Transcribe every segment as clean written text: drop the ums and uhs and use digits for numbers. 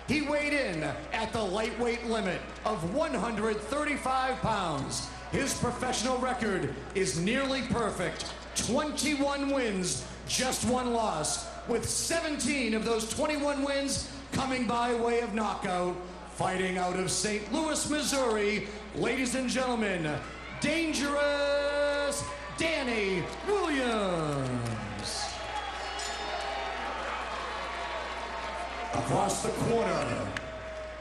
He weighed in at the lightweight limit of 135 pounds. His professional record is nearly perfect. 21 wins, just 1 loss, with 17 of those 21 wins coming by way of knockout. Fighting out of St. Louis, Missouri, ladies and gentlemen, Dangerous Dannie Williams. Across the corner,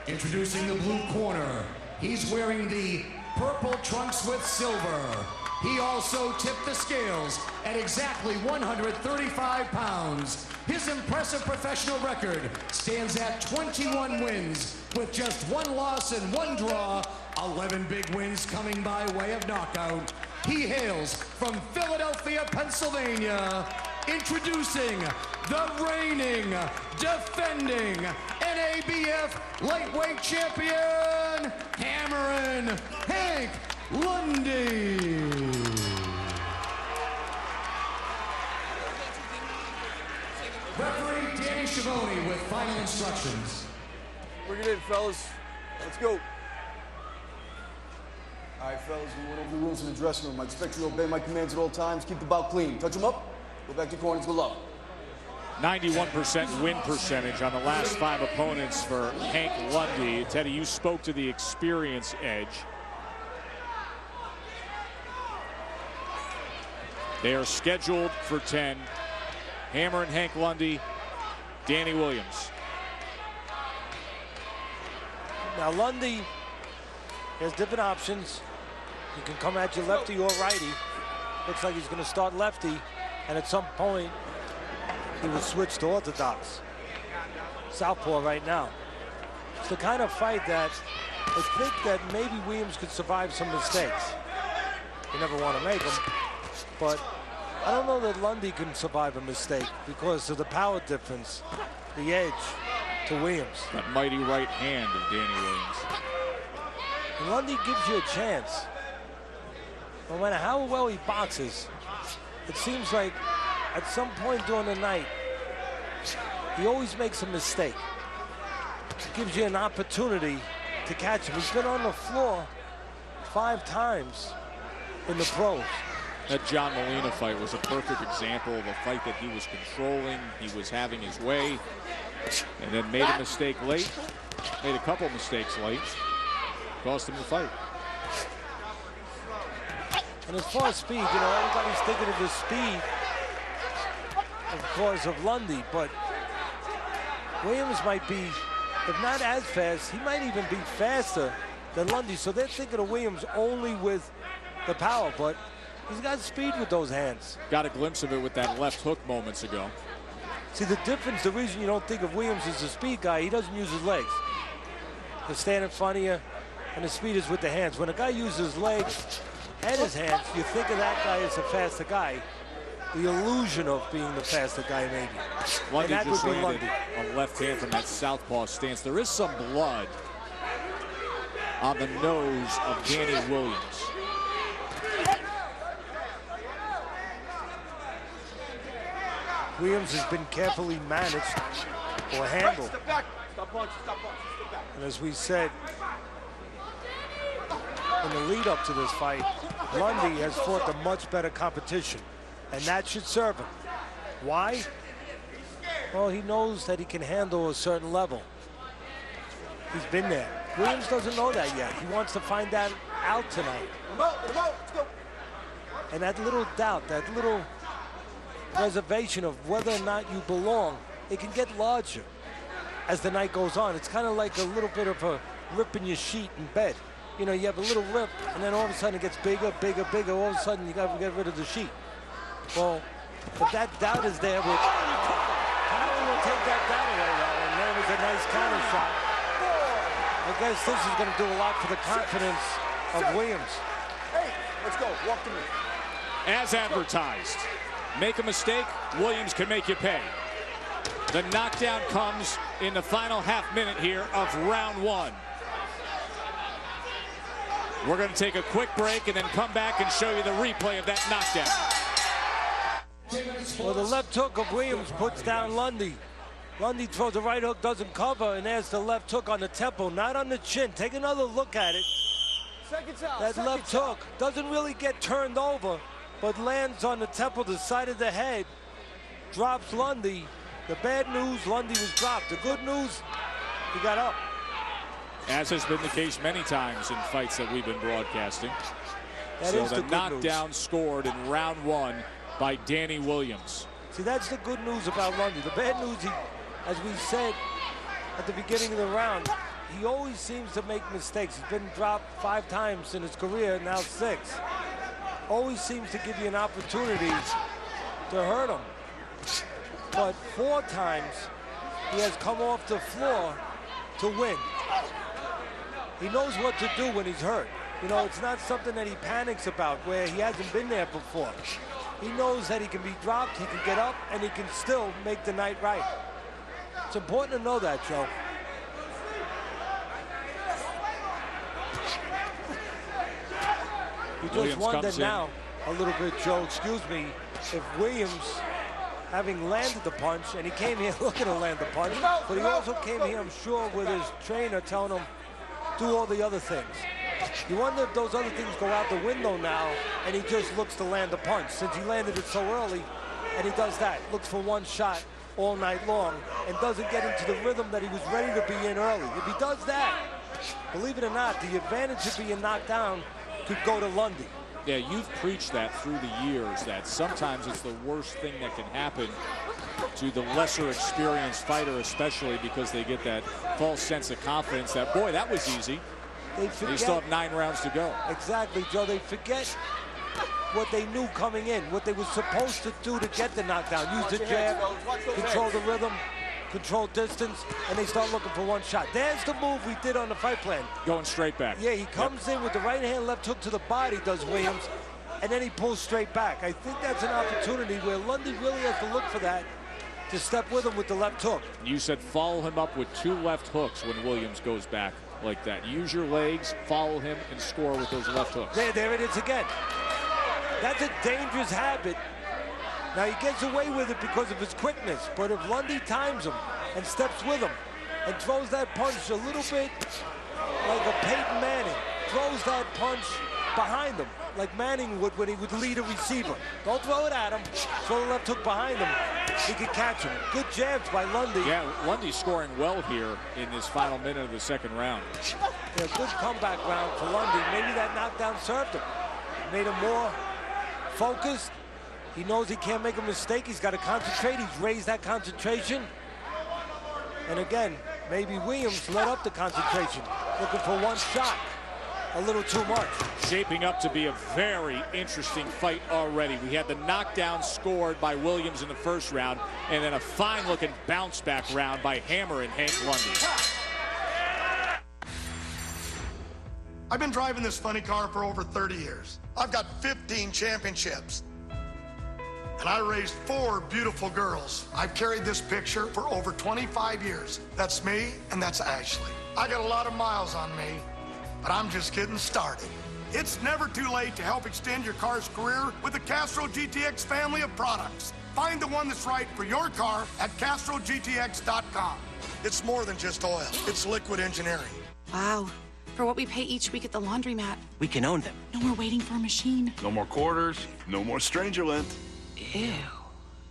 introducing the blue corner, he's wearing the purple trunks with silver. He also tipped the scales at exactly 135 pounds. His impressive professional record stands at 21 wins with just 1 loss and 1 draw, 11 big wins coming by way of knockout. He hails from Philadelphia, Pennsylvania. Introducing the reigning, defending NABF lightweight champion, Hammerin' Hank Lundy. Referee Danny Schiavone with final instructions. Bring it in, fellas. Let's go. All right, fellas, we went over the rules in the dressing room. I expect you to obey my commands at all times. Keep the bout clean. Touch them up. Go back to corners, go low. 91% win percentage on the last 5 opponents for Hank Lundy. Teddy, you spoke to the experience edge. They are scheduled for 10. Hammerin' Hank Lundy, Dannie Williams. Now Lundy has different options. He can come at you lefty or righty. Looks like he's going to start lefty, and at some point he will switch to orthodox. Southpaw right now. It's the kind of fight that I think that maybe Williams could survive some mistakes. You never want to make them, but I don't know that Lundy can survive a mistake because of the power difference, the edge to Williams. That mighty right hand of Dannie Williams. And Lundy gives you a chance. No matter how well he boxes, it seems like at some point during the night, he always makes a mistake. It gives you an opportunity to catch him. He's been on the floor 5 times in the pros. That John Molina fight was a perfect example of a fight that he was controlling. He was having his way, and then made a mistake late. Made a couple mistakes late. Cost him the fight. And as far as speed, you know, everybody's thinking of the speed, of course, of Lundy, but Williams might be, if not as fast, he might even be faster than Lundy. So they're thinking of Williams only with the power, but he's got speed with those hands. Got a glimpse of it with that left hook moments ago. See, the difference, the reason you don't think of Williams as a speed guy, he doesn't use his legs. He'll stand in front of you, and the speed is with the hands. When a guy uses his legs and his hands, you think of that guy as a faster guy. The illusion of being the faster guy, maybe. Lundy and that just would be landed Lundy. on left hand from that southpaw stance. There is some blood on the nose of Dannie Williams. Williams has been carefully managed or handled. Step back. Stop punching, step back. And as we said in the lead up to this fight, Lundy has fought the much better competition, and that should serve him. Why? Well, he knows that he can handle a certain level. He's been there. Williams doesn't know that yet. He wants to find that out tonight. Let's go. And that little doubt, that little reservation of whether or not you belong, it can get larger as the night goes on. It's kind of like a little bit of a rip in your sheet in bed. You know, you have a little rip, and then all of a sudden it gets bigger, bigger, bigger. All of a sudden you got to get rid of the sheet. Well, if that doubt is there, which Hammerin will take that doubt away, and there was a nice counter shot. I guess this is going to do a lot for the confidence of Williams. Hey, let's go. Walk to me. As advertised, make a mistake, Williams can make you pay. The knockdown comes in the final half minute here of round 1. We're going to take a quick break and then come back and show you the replay of that knockdown. Well, the left hook of Williams puts down Lundy. Lundy throws a right hook, doesn't cover, and there's the left hook on the temple, not on the chin. Take another look at it. That left hook doesn't really get turned over, but lands on the temple, the side of the head, drops Lundy. The bad news, Lundy was dropped. The good news, he got up. As has been the case many times in fights that we've been broadcasting. That so is the good knockdown news. scored in round 1 by Dannie Williams. See, that's the good news about Lundy. The bad news, as we said at the beginning of the round, he always seems to make mistakes. He's been dropped 5 times in his career, now 6. Always seems to give you an opportunity to hurt him. But 4 times he has come off the floor to win. He knows what to do when he's hurt. You know, it's not something that he panics about where he hasn't been there before. He knows that he can be dropped, he can get up, and he can still make the night right. It's important to know that, Joe. You just Williams wonder comes now, a little bit, Joe, excuse me, if Williams, having landed the punch, and he came here looking to land the punch, but he also came here, I'm sure, with his trainer telling him, do all the other things. You wonder if those other things go out the window now, and he just looks to land the punch. Since he landed it so early, and he does that, looks for one shot all night long, and doesn't get into the rhythm that he was ready to be in early. If he does that, believe it or not, the advantage of being knocked down could go to Lundy. Yeah, you've preached that through the years, that sometimes it's the worst thing that can happen to the lesser experienced fighter, especially because they get that false sense of confidence that, boy, that was easy. They still have 9 rounds to go. Exactly, Joe. They forget what they knew coming in, what they were supposed to do to get the knockdown. Use the jab, control the rhythm, control distance, and they start looking for one shot. There's the move we did on the fight plan. Going straight back. Yeah, he comes in with the right hand, left hook to the body, does Williams, and then he pulls straight back. I think that's an opportunity where Lundy really has to look for that to step with him with the left hook. You said follow him up with 2 left hooks when Williams goes back like that. Use your legs, follow him, and score with those left hooks. There it is again. That's a dangerous habit. Now, he gets away with it because of his quickness, but if Lundy times him and steps with him and throws that punch a little bit like a Peyton Manning, throws that punch behind him, like Manning would when he would lead a receiver. Don't throw it at him. Throw the left hook behind him. He could catch him. Good jabs by Lundy. Yeah, Lundy's scoring well here in this final minute of the 2nd round. Yeah, good comeback round for Lundy. Maybe that knockdown served him. Made him more focused. He knows he can't make a mistake. He's got to concentrate. He's raised that concentration. And again, maybe Williams let up the concentration. Looking for one shot. A little too much. Shaping up to be a very interesting fight already. We had the knockdown scored by Williams in the 1st round, and then a fine-looking bounce-back round by Hammer and Hank Lundy. I've been driving this funny car for over 30 years. I've got 15 championships. And I raised 4 beautiful girls. I've carried this picture for over 25 years. That's me, and that's Ashley. I got a lot of miles on me, but I'm just getting started. It's never too late to help extend your car's career with the Castro GTX family of products. Find the one that's right for your car at CastroGTX.com. It's more than just oil. It's liquid engineering. Wow. For what we pay each week at the laundromat. We can own them. No more waiting for a machine. No more quarters, no more Strangerland. Ew.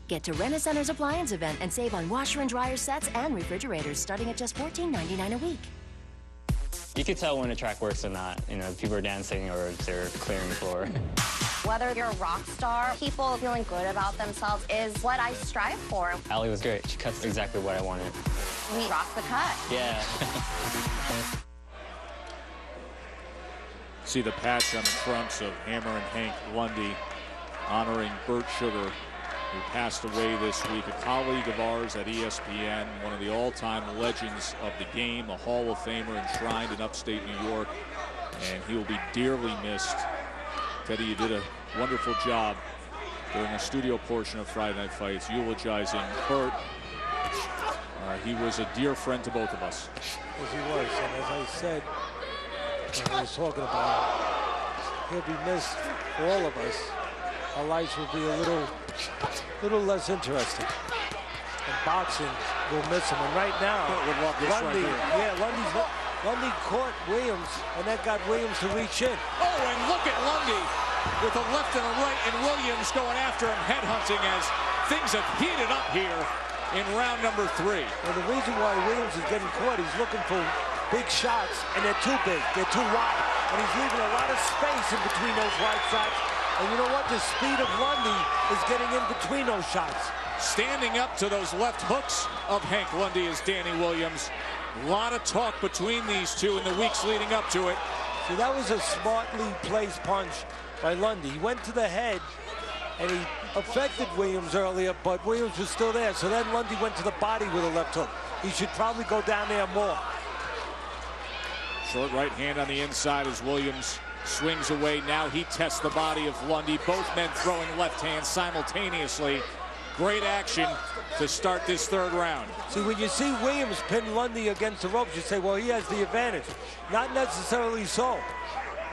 Get to Rent-A-Center's Appliance event and save on washer and dryer sets and refrigerators starting at just $14.99 a week. You could tell when a track works or not. You know, people are dancing or they're clearing the floor. Whether you're a rock star, people feeling good about themselves is what I strive for. Allie was great. She cuts exactly what I wanted. We rock the cut. Yeah. See the patch on the fronts of Hammer and Hank Lundy honoring Bert Sugar, who passed away this week, a colleague of ours at ESPN, one of the all-time legends of the game, a Hall of Famer enshrined in upstate New York, and he will be dearly missed. Teddy, you did a wonderful job during the studio portion of Friday Night Fights, eulogizing Bert. He was a dear friend to both of us. Yes, he was, and as I said, when we was talking about, he'll be missed for all of us. Our lives will be a little less interesting. and boxing will miss him. And right now, would love this Lundy, right here. Lundy caught Williams, and that got Williams to reach in. Oh, and look at Lundy with a left and a right, and Williams going after him, headhunting as things have heated up here in round number 3. And the reason why Williams is getting caught, he's looking for big shots, and they're too big, they're too wide. And he's leaving a lot of space in between those wide shots. And you know what? The speed of Lundy is getting in between those shots. Standing up to those left hooks of Hank Lundy is Danny Williams. A lot of talk between these two in the weeks leading up to it. See, that was a smartly placed punch by Lundy. He went to the head, and he affected Williams earlier, but Williams was still there. So then Lundy went to the body with a left hook. He should probably go down there more. Short right hand on the inside as Williams swings away. Now he tests the body of Lundy. Both men throwing left hands simultaneously. Great action to start this 3rd round. See, when you see Williams pin Lundy against the ropes, you say, well, he has the advantage. Not necessarily so.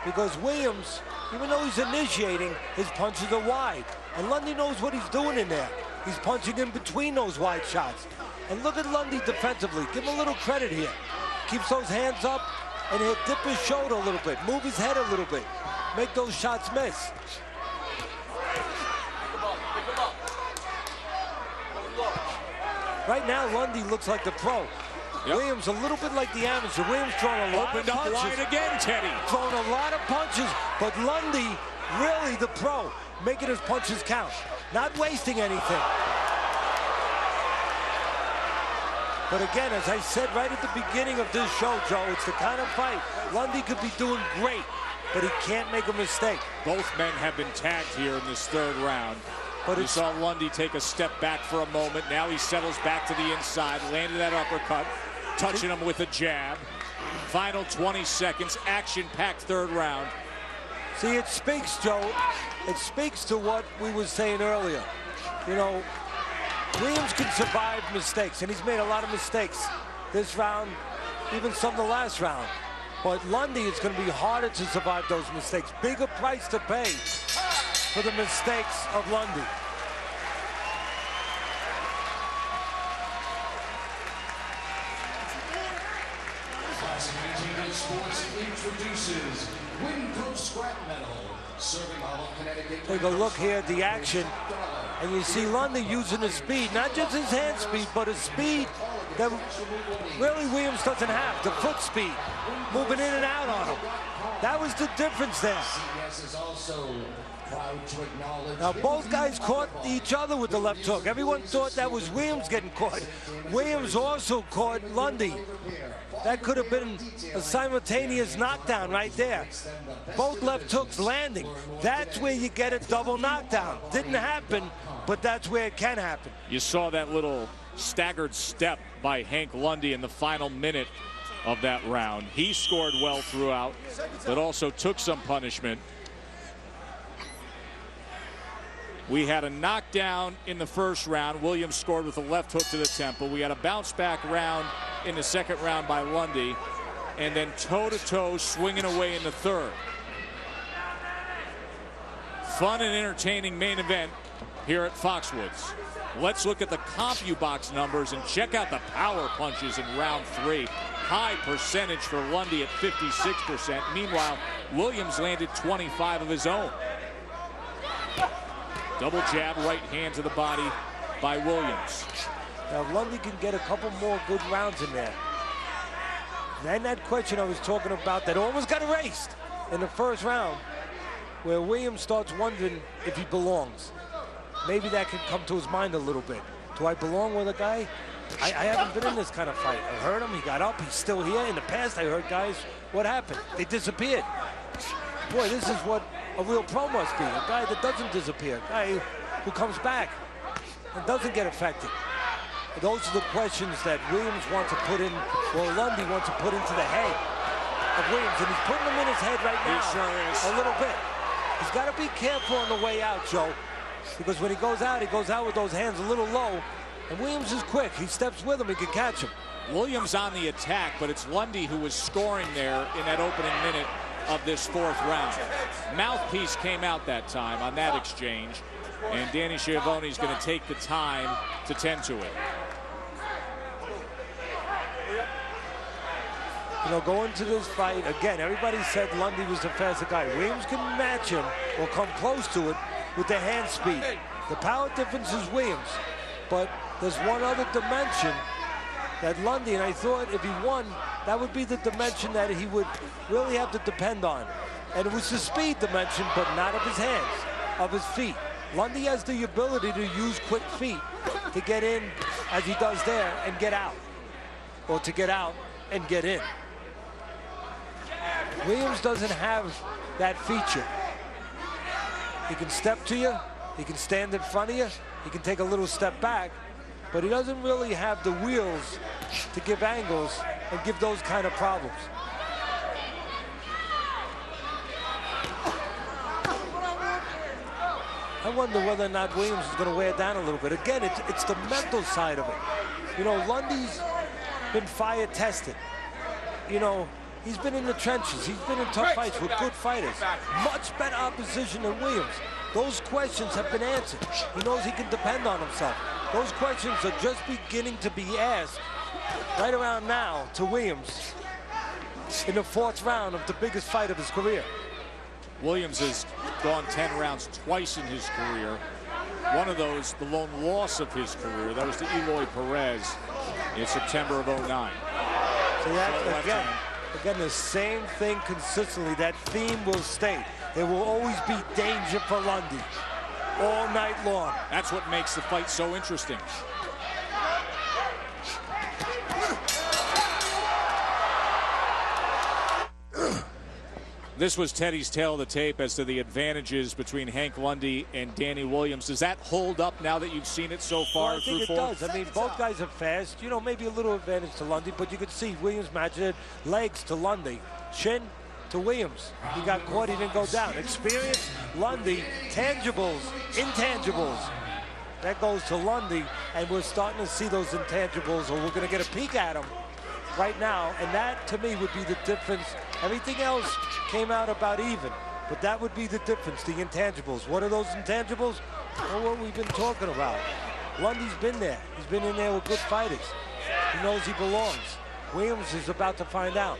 Because Williams, even though he's initiating, his punches are wide. And Lundy knows what he's doing in there. He's punching in between those wide shots. And look at Lundy defensively. Give him a little credit here. Keeps those hands up, and he'll dip his shoulder a little bit, move his head a little bit, make those shots miss. Right now, Lundy looks like the pro. Yep. Williams a little bit like the amateur. Williams throwing a lot of punches. Opened up wide again, Teddy. Throwing a lot of punches, but Lundy, really the pro, making his punches count, not wasting anything. But again, as I said right at the beginning of this show, Joe, it's the kind of fight Lundy could be doing great, but he can't make a mistake. Both men have been tagged here in this 3rd round. But you saw Lundy take a step back for a moment. Now he settles back to the inside, landed that uppercut, touching him with a jab. Final 20 seconds, action-packed 3rd round. See, it speaks, Joe. It speaks to what we were saying earlier. You know, Williams can survive mistakes, and he's made a lot of mistakes this round, even some the last round. But Lundy, it's going to be harder to survive those mistakes. Bigger price to pay for the mistakes of Lundy. Classic 18 Sports introduces Winco Scrap Metal, serving Hollow, Connecticut. Take a look here at the action, and you see Lundy using his speed, not just his hand speed, but his speed that really Williams doesn't have, the foot speed, moving in and out on him. That was the difference there. Now both guys caught each other with the left hook. Everyone thought that was Williams getting caught. Williams also caught Lundy. That could have been a simultaneous knockdown right there. Both left hooks landing. That's where you get a double knockdown. Didn't happen, but that's where it can happen. You saw that little staggered step by Hank Lundy in the final minute of that round. He scored well throughout, but also took some punishment. We had a knockdown in the 1st round. Williams scored with a left hook to the temple. We had a bounce back round in the 2nd round by Lundy, and then toe-to-toe swinging away in the 3rd. Fun and entertaining main event here at Foxwoods. Let's look at the CompuBox numbers and check out the power punches in round 3. High percentage for Lundy at 56%. Meanwhile, Williams landed 25 of his own. Double jab, right hand to the body by Williams. Now Lundy can get a couple more good rounds in there. Then that question I was talking about that almost got erased in the 1st round, where Williams starts wondering if he belongs. Maybe that can come to his mind a little bit. Do I belong with a guy? I haven't been in this kind of fight. I heard him, he got up, he's still here. In the past I heard guys, what happened? They disappeared. Boy, this is what a real pro must be. A guy that doesn't disappear, a guy who comes back and doesn't get affected. Those are the questions that Williams wants to put in, or Lundy wants to put into the head of Williams, and he's putting them in his head right now. He sure is. A little bit. He's got to be careful on the way out, Joe, because when he goes out with those hands a little low, and Williams is quick. He steps with him, he can catch him. Williams on the attack, but it's Lundy who was scoring there in that opening minute of this 4th round. Mouthpiece came out that time on that exchange, and Danny Schiavone's going to take the time to tend to it. You know, go into this fight, again, everybody said Lundy was the faster guy. Williams can match him or come close to it with the hand speed. The power difference is Williams, but there's one other dimension that Lundy, and I thought if he won, that would be the dimension that he would really have to depend on. And it was the speed dimension, but not of his hands, of his feet. Lundy has the ability to use quick feet to get in, as he does there, and get out. Or to get out and get in. Williams doesn't have that feature. He can step to you, he can stand in front of you, he can take a little step back, but he doesn't really have the wheels to give angles and give those kind of problems. I wonder whether or not Williams is going to wear down a little bit. Again, it's the mental side of it. You know, Lundy's been fire tested. You know, he's been in the trenches. He's been in tough fights with good fighters. Much better opposition than Williams. Those questions have been answered. He knows he can depend on himself. Those questions are just beginning to be asked right around now to Williams in the 4th round of the biggest fight of his career. Williams has gone 10 rounds twice in his career. One of those, the lone loss of his career, that was to Eloy Perez in September of '09. So that's, again, the same thing consistently. That theme will stay. There will always be danger for Lundy all night long. That's what makes the fight so interesting. This was Teddy's tale of the tape as to the advantages between Hank Lundy and Danny Williams. Does that hold up now that you've seen it so far? Well, I think it does. I mean, both guys are fast. You know, maybe a little advantage to Lundy, but you could see Williams matching it. Legs to Lundy. Chin to Williams. He got caught, he didn't go down. Experience, Lundy. Tangibles, intangibles. That goes to Lundy, and we're starting to see those intangibles, or we're going to get a peek at them right now, and that, to me, would be the difference. Everything else came out about even, but that would be the difference, the intangibles. What are those intangibles? Well, what we've been talking about. Lundy's been there. He's been in there with good fighters. He knows he belongs. Williams is about to find out.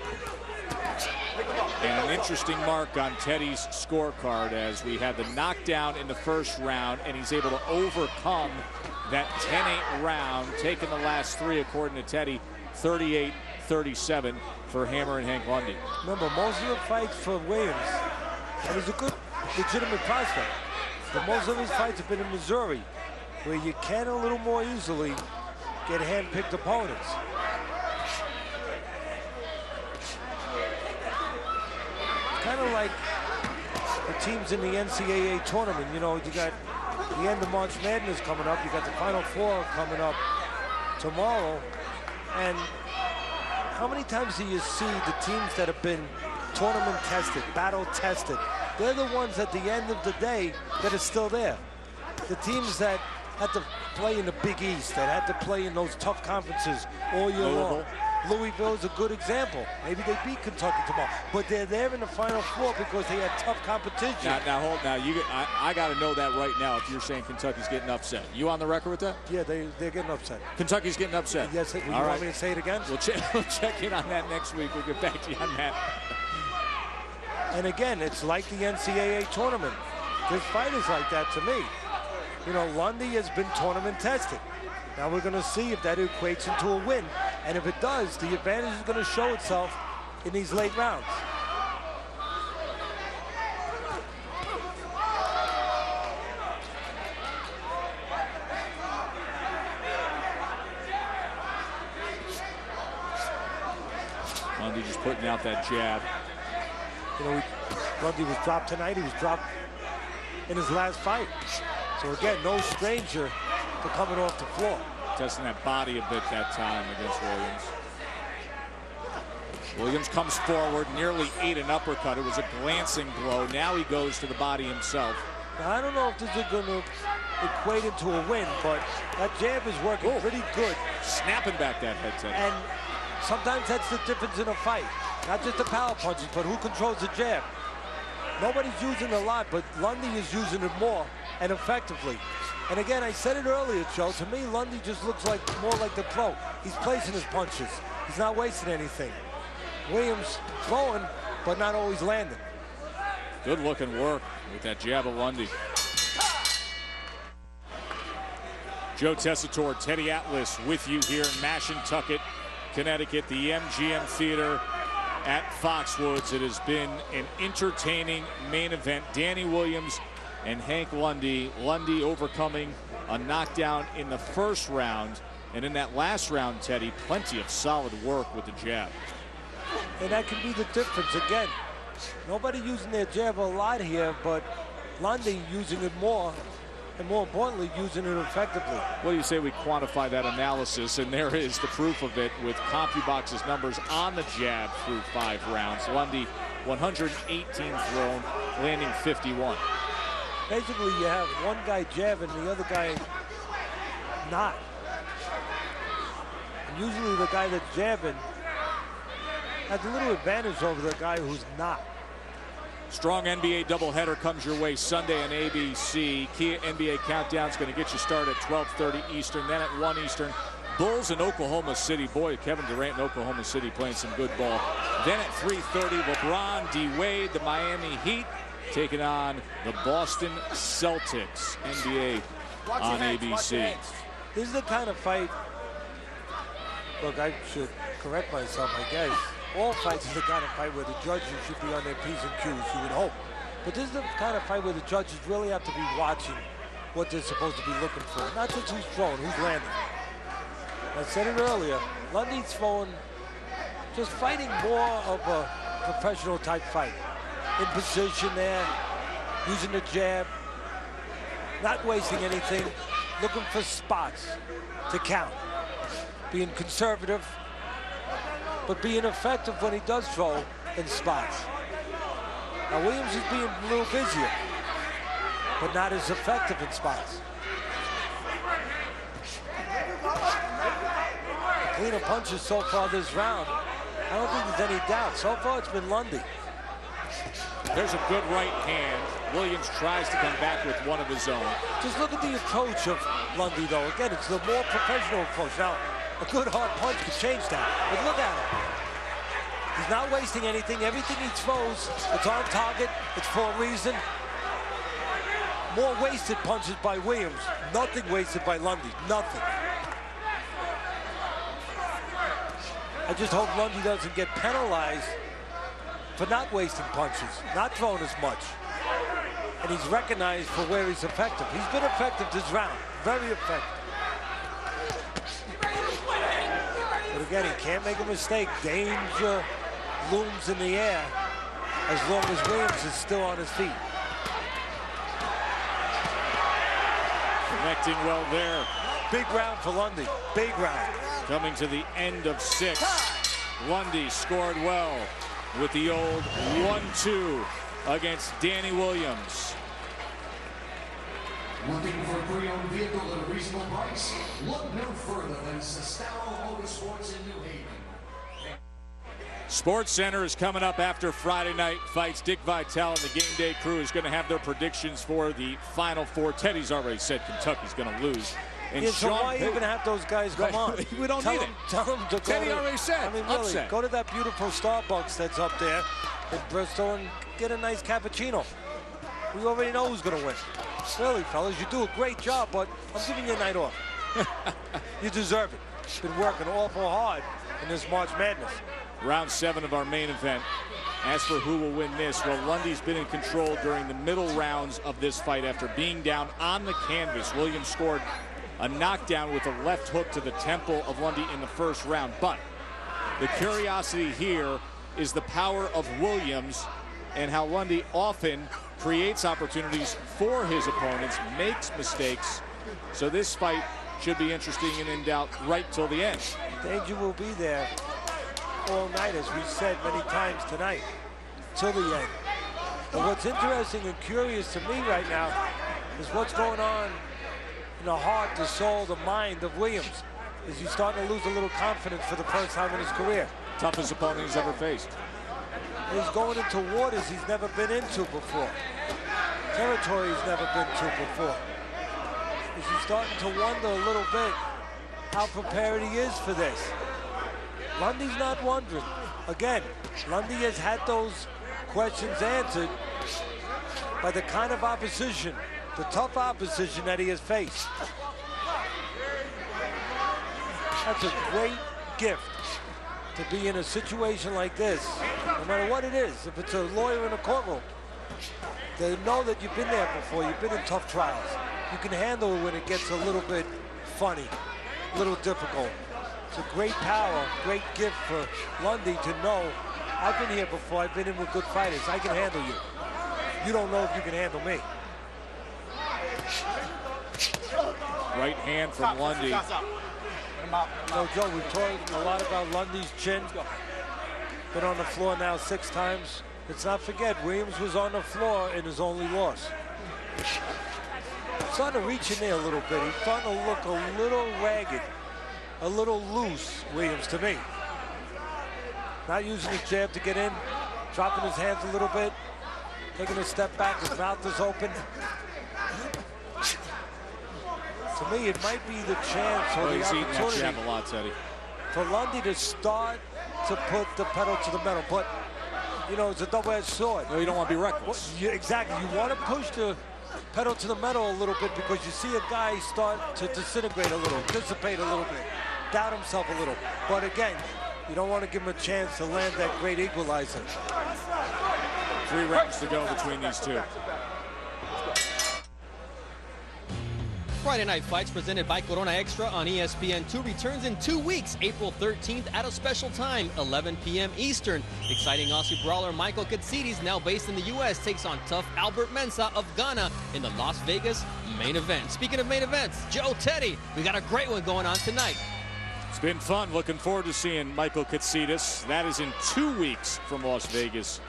And an interesting mark on Teddy's scorecard as we had the knockdown in the 1st round, and he's able to overcome that 10-8 round, taking the last 3, according to Teddy, 38-37 for Hammer and Hank Lundy. Remember, most of the fights for Williams, and he's a good, legitimate prospect, but most of his fights have been in Missouri, where you can a little more easily get hand-picked opponents. Kind of like the teams in the NCAA tournament. You know, you got the end of March Madness coming up. You got the Final Four coming up tomorrow. And how many times do you see the teams that have been tournament tested, battle tested? They're the ones at the end of the day that are still there. The teams that had to play in the Big East, that had to play in those tough conferences all year long. Louisville is a good example. Maybe they beat Kentucky tomorrow, but they're there in the Final Four because they had tough competition. I got to know that right now if you're saying Kentucky's getting upset. You on the record with that? Yeah, they're getting upset. Kentucky's getting upset. Yes, you want me to say it again? We'll check in on that next week. We'll get back to you on that. And again, it's like the NCAA tournament. There's fighters like that to me. You know, Lundy has been tournament tested. Now we're going to see if that equates into a win. And if it does, the advantage is going to show itself in these late rounds. Lundy just putting out that jab. You know, Lundy was dropped tonight. He was dropped in his last fight. So again, no stranger to coming off the floor. Testing that body a bit that time against Williams. Williams comes forward, nearly ate an uppercut. It was a glancing blow. Now he goes to the body himself. Now, I don't know if this is going to equate into a win, but that jab is working pretty good. Snapping back that head, Teddy. And sometimes that's the difference in a fight. Not just the power punches, but who controls the jab. Nobody's using it a lot, but Lundy is using it more and effectively. And again, I said it earlier, Joe, to me, Lundy just looks like more like the pro. He's placing his punches. He's not wasting anything. Williams throwing, but not always landing. Good looking work with that jab of Lundy. Joe Tessitore, Teddy Atlas with you here in Mashantucket, Connecticut, the MGM Theater at Foxwoods. It has been an entertaining main event. Danny Williams and Hank Lundy. Lundy overcoming a knockdown in the first round. And in that last round, Teddy, plenty of solid work with the jab. And that can be the difference again. Nobody using their jab a lot here, but Lundy using it more, and more importantly, using it effectively. What do you say we quantify that analysis? And there is the proof of it with CompuBox's numbers on the jab through 5 rounds. Lundy, 118 thrown, landing 51. Basically, you have one guy jabbing, the other guy not. And usually the guy that's jabbing has a little advantage over the guy who's not. Strong NBA doubleheader comes your way Sunday on ABC. Kia NBA Countdown's going to get you started at 12:30 Eastern. Then at 1 Eastern, Bulls in Oklahoma City. Boy, Kevin Durant in Oklahoma City playing some good ball. Then at 3:30, LeBron, D-Wade, the Miami Heat taking on the Boston Celtics. NBA on ABC. This is the kind of fight. Look, I should correct myself, I guess. All fights is the kind of fight where the judges should be on their P's and Q's, you would hope. But this is the kind of fight where the judges really have to be watching what they're supposed to be looking for. Not just who's throwing, who's landing. I said it earlier, Lundy's throwing, just fighting more of a professional type fight. In position there, using the jab, not wasting anything, looking for spots to count. Being conservative, but being effective when he does throw in spots. Now Williams is being a little busier, but not as effective in spots. Cleaner punches so far this round. I don't think there's any doubt. So far it's been Lundy. There's a good right hand. Williams tries to come back with one of his own. Just look at the approach of Lundy, though. Again, it's the more professional approach. Now, a good hard punch could change that, but look at him. He's not wasting anything. Everything he throws, it's on target. It's for a reason. More wasted punches by Williams. Nothing wasted by Lundy. Nothing. I just hope Lundy doesn't get penalized for not wasting punches, not throwing as much. And he's recognized for where he's effective. He's been effective this round. Very effective. But again, he can't make a mistake. Danger looms in the air as long as Williams is still on his feet. Connecting well there. Big round for Lundy. Big round. Coming to the end of 6. Lundy scored well with the old 1-2 against Danny Williams. Looking for a pre-owned vehicle at a reasonable price? Look no further than Sestaro Motorsports in New Haven. Sports Center is coming up after Friday night fights. Dick Vitale and the Game Day crew is going to have their predictions for the Final Four. Teddy's already said Kentucky's going to lose. And yeah, so why even have those guys come on? We don't need it. Tell them to Teddy go already said. I mean, really, upset. Go to that beautiful Starbucks that's up there in Bristol and get a nice cappuccino. We already know who's going to win. Really, fellas, you do a great job, but I'm giving you a night off. You deserve it. You've been working awful hard in this March Madness. Round 7 of our main event. As for who will win this, well, Lundy's been in control during the middle rounds of this fight after being down on the canvas. Williams scored a knockdown with a left hook to the temple of Lundy in the first round. But the curiosity here is the power of Williams and how Lundy often creates opportunities for his opponents, makes mistakes. So this fight should be interesting and in doubt right till the end. Danger will be there all night, as we said many times tonight, till the end. But what's interesting and curious to me right now is what's going on in the heart, the soul, the mind of Williams. Is he's starting to lose a little confidence for the first time in his career. Toughest opponent he's ever faced. He's going into waters he's never been into before. Territory he's never been to before. Is he starting to wonder a little bit how prepared he is for this? Lundy's not wondering. again, Lundy has had those questions answered by the kind of opposition, the tough opposition that he has faced. That's a great gift to be in a situation like this, no matter what it is. If it's a lawyer in a courtroom, they know that you've been there before, you've been in tough trials. You can handle it when it gets a little bit funny, a little difficult. It's a great power, great gift for Lundy to know, I've been here before, I've been in with good fighters, I can handle you. You don't know if you can handle me. Right hand from Lundy. You know, Joe, we've talked a lot about Lundy's chin. Been on the floor now 6 times. Let's not forget, Williams was on the floor in his only loss. Starting to reach in there a little bit. He's starting to look a little ragged, a little loose, Williams, to me. Not using his jab to get in, dropping his hands a little bit, taking a step back, his mouth is open. To me, it might be the chance or the opportunity a lot, Teddy. for Lundy to start to put the pedal to the metal. But, you know, it's a double-edged sword. Well, you don't want to be reckless. Exactly. You want to push the pedal to the metal a little bit because you see a guy start to disintegrate a little, dissipate a little bit, doubt himself a little. But again, you don't want to give him a chance to land that great equalizer. 3 rounds to go between these two. Friday Night Fights presented by Corona Extra on ESPN2 returns in 2 weeks, April 13th at a special time, 11 p.m. Eastern. Exciting Aussie brawler Michael Katsidis, now based in the U.S., takes on tough Albert Mensah of Ghana in the Las Vegas main event. Speaking of main events, Joe, Teddy, we got a great one going on tonight. It's been fun. Looking forward to seeing Michael Katsidis. That is in 2 weeks from Las Vegas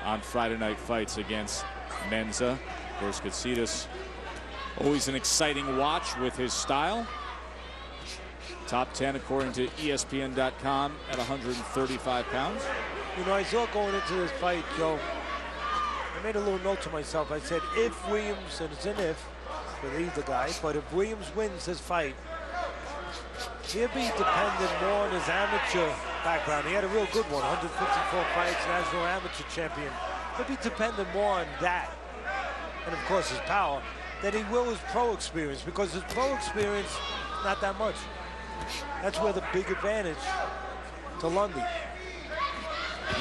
on Friday Night Fights against Mensah. Of course, Katsidis, always an exciting watch with his style. Top 10 according to ESPN.com at 135 pounds. You know, I saw going into this fight, Joe, I made a little note to myself. I said, if Williams, and it's an if, with either guy, but if Williams wins this fight, he'll be dependent more on his amateur background. He had a real good one, 154 fights, national amateur champion. He'll be dependent more on that, and of course his power, than he will his pro experience, because his pro experience, not that much. That's where the big advantage to Lundy.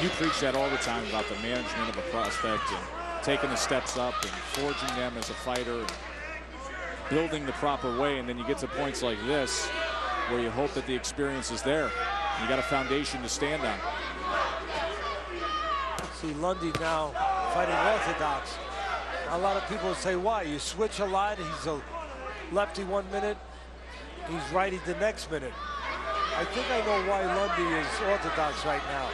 You preach that all the time about the management of a prospect and taking the steps up and forging them as a fighter and building the proper way, and then you get to points like this where you hope that the experience is there. You got a foundation to stand on. See Lundy now fighting orthodox. A lot of people say, why? You switch a lot. He's a lefty 1 minute. He's righty the next minute. I think I know why Lundy is orthodox right now.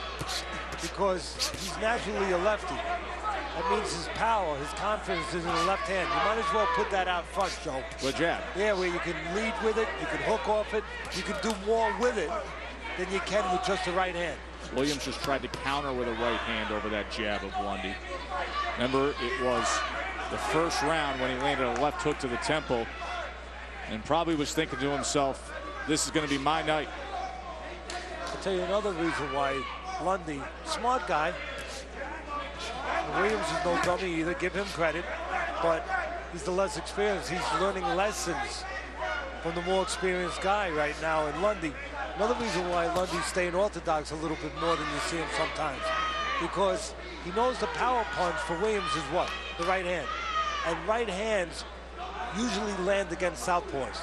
Because he's naturally a lefty. That means his power, his confidence is in the left hand. You might as well put that out front, Joe. Good jab. Yeah, where you can lead with it, you can hook off it, you can do more with it than you can with just the right hand. Williams just tried to counter with a right hand over that jab of Lundy. Remember, it was the first round when he landed a left hook to the temple and probably was thinking to himself, this is going to be my night. I'll tell you another reason why Lundy, smart guy. Williams is no dummy either, give him credit, but he's the less experienced. He's learning lessons from the more experienced guy right now in Lundy. Another reason why Lundy's staying orthodox a little bit more than you see him sometimes, because he knows the power punch for Williams is what? The right hand. And right hands usually land against southpaws.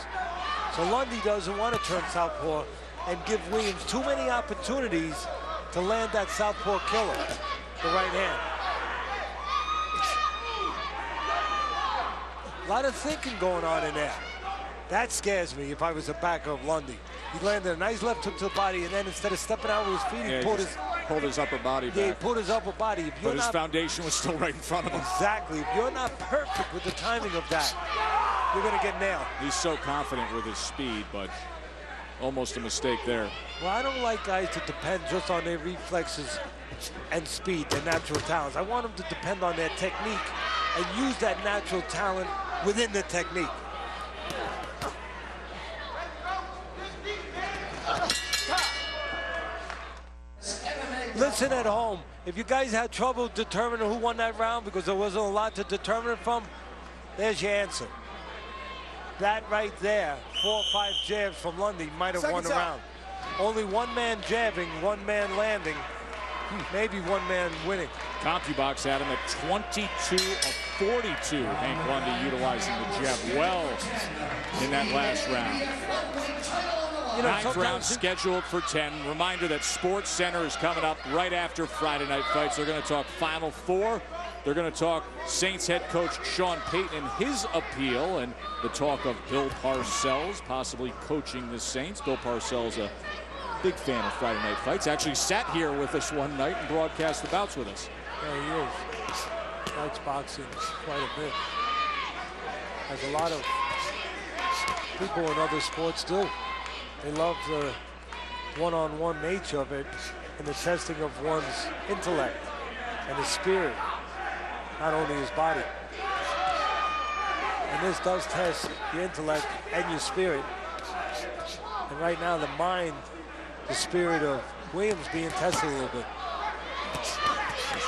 So Lundy doesn't want to turn southpaw and give Williams too many opportunities to land that southpaw killer, the right hand. A lot of thinking going on in there. That scares me if I was a backer of Lundy. He landed a nice left hook to the body, and then instead of stepping out with his feet, he pulled his upper body back. Yeah, he pulled his upper body. But his foundation was still right in front of him. Exactly. If you're not perfect with the timing of that, you're going to get nailed. He's so confident with his speed, but almost a mistake there. Well, I don't like guys to depend just on their reflexes and speed, their natural talents. I want them to depend on their technique and use that natural talent within the technique. MMA Listen at home. If you guys had trouble determining who won that round because there wasn't a lot to determine it from, there's your answer. That right there, 4 or 5 jabs from Lundy might have won the round. Only one man jabbing, one man landing, maybe one man winning. CompuBox had him at 22 of 42. Hank Lundy utilizing the jab well in that last round. You know, 9th round scheduled for 10. Reminder that Sports Center is coming up right after Friday night fights. They're going to talk Final Four. They're going to talk Saints head coach Sean Payton and his appeal, and the talk of Bill Parcells possibly coaching the Saints. Bill Parcells, a big fan of Friday night fights, actually sat here with us one night and broadcast the bouts with us. Yeah, he is. Likes boxing quite a bit. As a lot of people in other sports do. They love the one-on-one nature of it and the testing of one's intellect and his spirit, not only his body. And this does test your intellect and your spirit. And right now, the mind, the spirit of Williams being tested a little bit.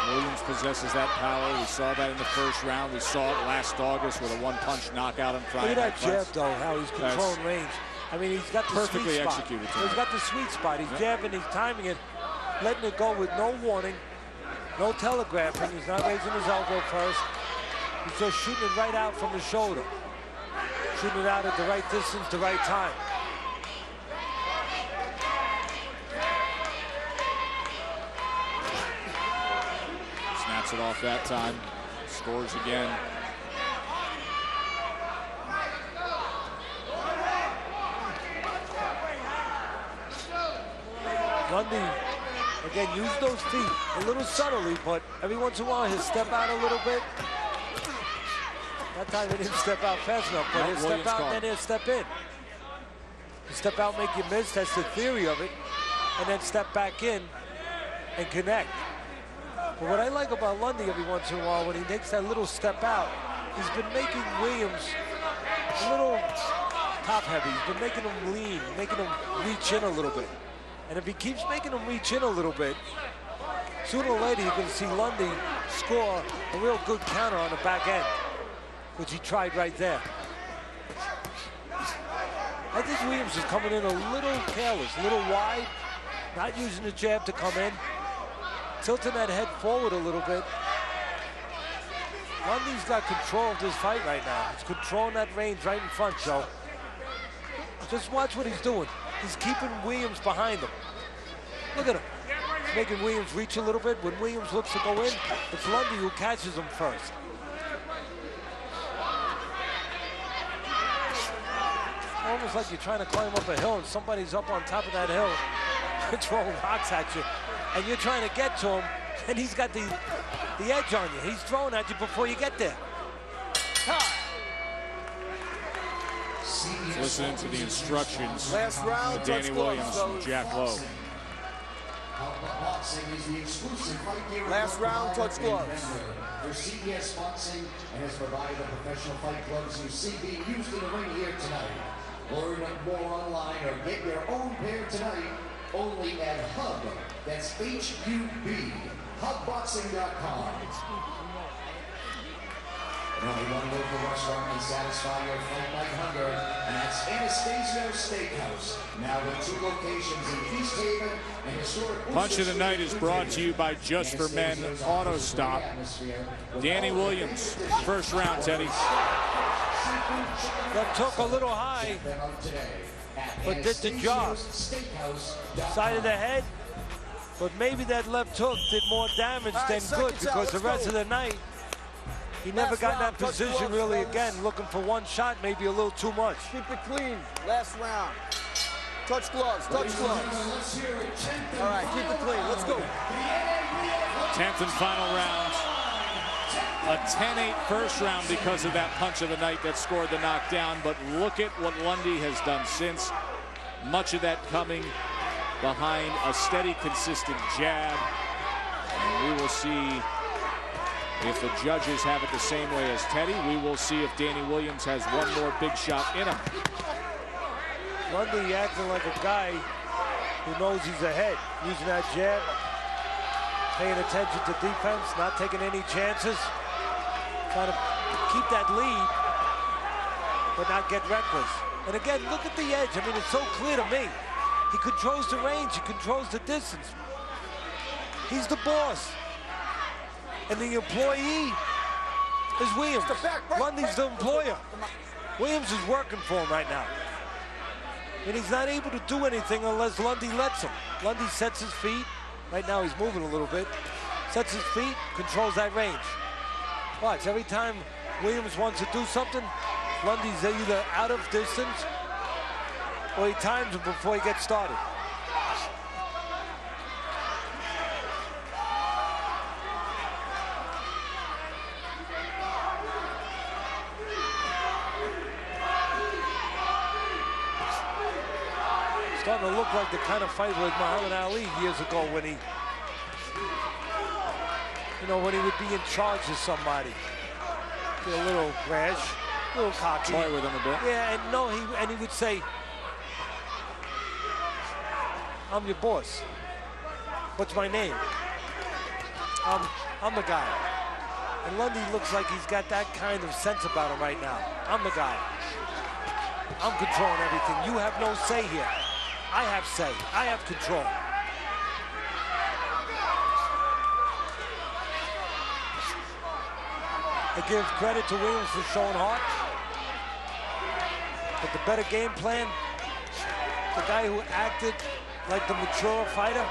Williams possesses that power. We saw that in the first round. We saw it last August with a one-punch knockout on Friday. Look at that jab, though, how he's controlling range. I mean, he's got the perfectly sweet spot. executed. He's got the sweet spot. He's jabbing, he's timing it, letting it go with no warning, no telegraphing. He's not raising his elbow first. He's just shooting it right out from the shoulder. Shooting it out at the right distance, the right time. Snaps it off that time. Scores again. Lundy, again, use those feet a little subtly, but every once in a while he'll step out a little bit. That time he didn't step out fast enough, but he'll step out and then he'll step in. He'll step out, make you miss, that's the theory of it, and then step back in and connect. But what I like about Lundy every once in a while, when he takes that little step out, he's been making Williams a little top-heavy. He's been making him lean, making him reach in a little bit. And if he keeps making him reach in a little bit, sooner or later you're going to see Lundy score a real good counter on the back end, which he tried right there. I think Williams is coming in a little careless, a little wide, not using the jab to come in, tilting that head forward a little bit. Lundy's got control of this fight right now. He's controlling that range right in front, Joe. Just watch what he's doing. He's keeping Williams behind him. Look at him. He's making Williams reach a little bit. When Williams looks to go in, it's Lundy who catches him first. Almost like you're trying to climb up a hill and somebody's up on top of that hill throwing rocks at you, and you're trying to get to him, and he's got the edge on you. He's throwing at you before you get there. Listening to the instructions Last round, of Danny Williams from Jack Lowe. Last round, touch gloves. For CBS Boxing and has provided the professional fight gloves you see being used in the ring here tonight. Learn more online or get your own pair tonight only at Hub. That's HUB. HubBoxing.com. Only one local restaurant can satisfy your fight-like hunger, and that's Anastasio's Steakhouse. Now with 2 locations in East Haven and historic... Punch of the Night is brought to you by Just for Men Auto Stop. Danny Williams, first round, Teddy. That took a little high, but did the job. Side of the head, but maybe that left hook did more damage than good, because the rest of the night, he never got in that position really again, looking for one shot, maybe a little too much. Keep it clean. Last round. Touch gloves, touch gloves. All right, keep it clean. Let's go. 10th and final round. A 10-8 first round because of that punch of the night that scored the knockdown. But look at what Lundy has done since. Much of that coming behind a steady, consistent jab. And we will see if the judges have it the same way as Teddy. We will see if Danny Williams has one more big shot in him. Lundy acting like a guy who knows he's ahead, using that jab, paying attention to defense, not taking any chances, trying to keep that lead, but not get reckless. And again, look at the edge. I mean, it's so clear to me. He controls the range, he controls the distance. He's the boss. And the employee is Williams. Lundy's the employer. Williams is working for him right now. And he's not able to do anything unless Lundy lets him. Lundy sets his feet. Right now he's moving a little bit. Sets his feet, controls that range. Watch, every time Williams wants to do something, Lundy's either out of distance or he times him before he gets started. Starting to look like the kind of fight with Muhammad Ali years ago when he, when he would be in charge of somebody. Be a little rash, a little cocky. Toy with him a bit. Yeah, and he would say, "I'm your boss. What's my name? I'm the guy." And Lundy looks like he's got that kind of sense about him right now. I'm the guy. I'm controlling everything. You have no say here. I have say. I have control. I give credit to Williams for showing heart. But the better game plan, the guy who acted like the mature fighter,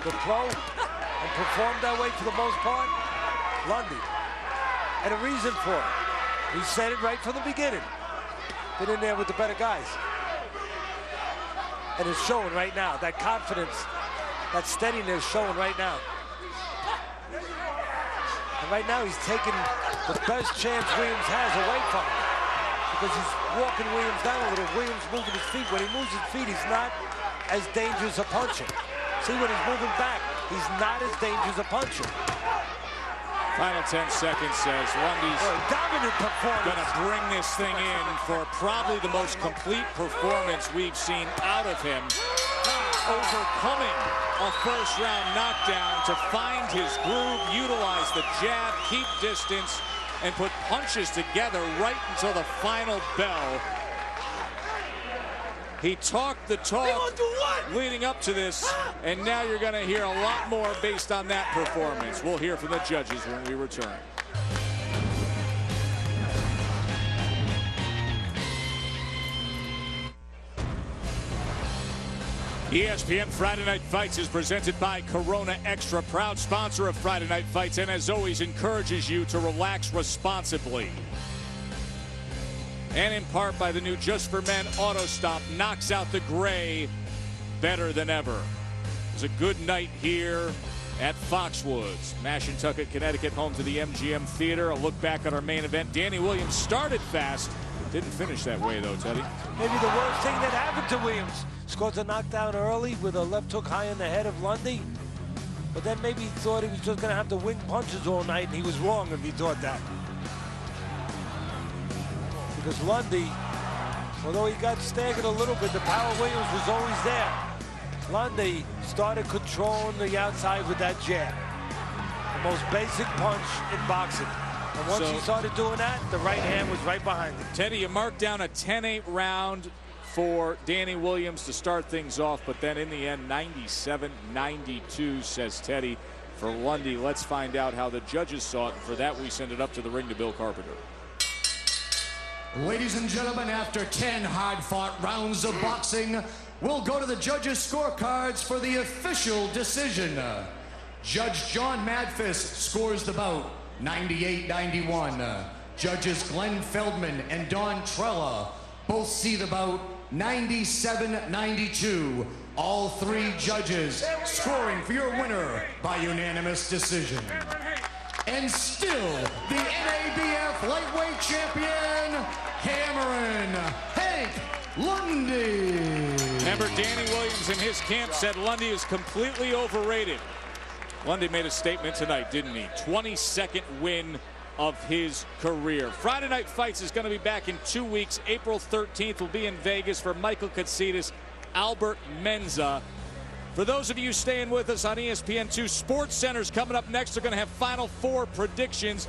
the pro, and performed that way for the most part, Lundy. And a reason for it. He said it right from the beginning. Been in there with the better guys. And it's showing right now. That confidence, that steadiness showing right now. And right now he's taking the best chance Williams has away from him. Because he's walking Williams down a little. Williams moving his feet. When he moves his feet, he's not as dangerous a puncher. See, when he's moving back, he's not as dangerous a puncher. Final 10 seconds says Lundy's dominant performance. Gonna bring this thing in for probably the most complete performance we've seen out of him. Overcoming a first-round knockdown to find his groove, utilize the jab, keep distance, and put punches together right until the final bell. He talked the talk leading up to this, and now you're going to hear a lot more based on that performance. We'll hear from the judges when we return. ESPN Friday Night Fights is presented by Corona Extra, proud sponsor of Friday Night Fights, and as always encourages you to relax responsibly. And in part by the new Just for Men Auto Stop, knocks out the gray better than ever. It was a good night here at Foxwoods, Mashantucket, Connecticut, home to the MGM Theater. A look back at our main event. Dannie Williams started fast, didn't finish that way though, Teddy. Maybe the worst thing that happened to Williams. Scores a knockdown early with a left hook high in the head of Lundy. But then maybe he thought he was just going to have to wing punches all night, and he was wrong if he thought that. Because Lundy, although he got staggered a little bit, the power of Williams was always there. Lundy started controlling the outside with that jab. The most basic punch in boxing. And once he started doing that, the right hand was right behind him. Teddy, you marked down a 10-8 round for Dannie Williams to start things off, but then in the end, 97-92, says Teddy, for Lundy. Let's find out how the judges saw it, and for that we send it up to the ring to Bill Carpenter. Ladies and gentlemen, after 10 hard-fought rounds of boxing, we'll go to the judges' scorecards for the official decision. Judge John Madfis scores the bout 98-91. Judges Glenn Feldman and Don Trella both see the bout 97-92. All three judges scoring for your winner by unanimous decision. And still, the NABF lightweight champion, Cameron Hank Lundy. Remember, Dannie Williams in his camp said Lundy is completely overrated. Lundy made a statement tonight, didn't he? 22nd win of his career. Friday Night Fights is going to be back in 2 weeks. April 13th will be in Vegas for Michael Katsidis, Albert Menza. For those of you staying with us on ESPN2, Sports Center's coming up next. They're going to have Final Four predictions.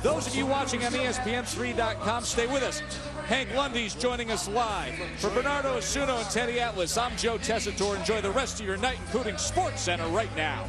Those of you watching on ESPN3.com, stay with us. Hank Lundy's joining us live. For Bernardo Asuno and Teddy Atlas, I'm Joe Tessitore. Enjoy the rest of your night, including Sports Center right now.